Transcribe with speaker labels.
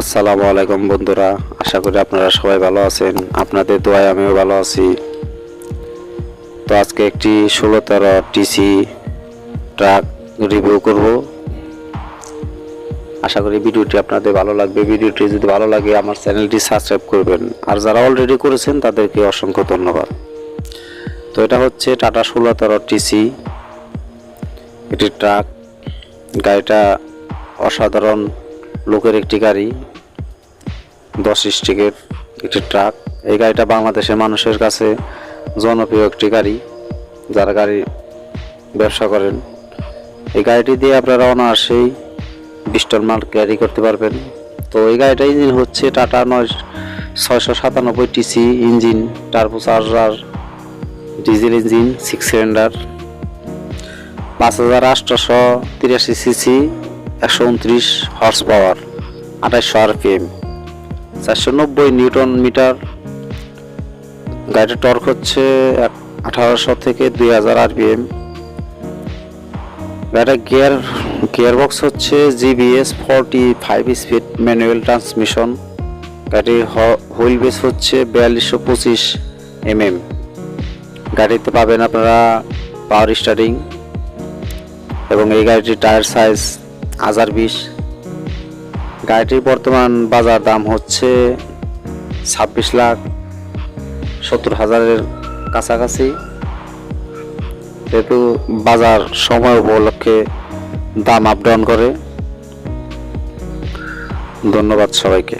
Speaker 1: আসসালামু আলাইকুম বন্ধুরা, আশা করি আপনারা সবাই ভালো আছেন। আপনাদের দোয়ায় আমিও ভালো আছি। তো আজকে একটি 16 টিসি ট্রাক রিভিউ করব। আশা করি ভিডিওটি আপনাদের ভালো লাগবে। ভিডিওটি যদি ভালো লাগে আমার চ্যানেলটি সাবস্ক্রাইব করবেন, আর যারা অলরেডি করেছেন তাদেরকে অসংখ্য ধন্যবাদ। তো এটা হচ্ছে টাটা 16 টিসি, এটি ট্রাক। গাড়িটা অসাধারণ লোকের একটি গাড়ি, 10 স্ট্রিকের একটি ট্রাক। এই গাড়িটা বাংলাদেশের মানুষের কাছে জনপ্রিয় একটি গাড়ি, যারা গাড়ি ব্যবসা করেন। এই গাড়িটি দিয়ে আপনারা অনায়াসেই 20 টন মাল ক্যারি করতে পারবেন। তো এই গাড়িটা ইঞ্জিন হচ্ছে Tata 697 TC engine, turbo charger diesel engine, 6 cylinder, 5883 CC, 129 horsepower, 2800 RPM, 490 newton metre. গাড়িটার টর্ক হচ্ছে 1800 থেকে 2000 আরপিএম। গাড়িটার গিয়ারবক্স হচ্ছে জিবিএস 45 স্পিড ম্যানুয়াল ট্রান্সমিশন। গাড়ির হুইল বেস হচ্ছে 4225 mm। গাড়িতে পাবেন আপনারা পাওয়ার স্টারিং, এবং এই গাড়িটির টায়ার সাইজ 1020। গাড়িটির বর্তমান বাজার দাম হচ্ছে 26,70,000-এর কাছাকাছি। যেহেতু বাজার সময় উপলক্ষে দাম আপ ডাউন করে। ধন্যবাদ সবাইকে।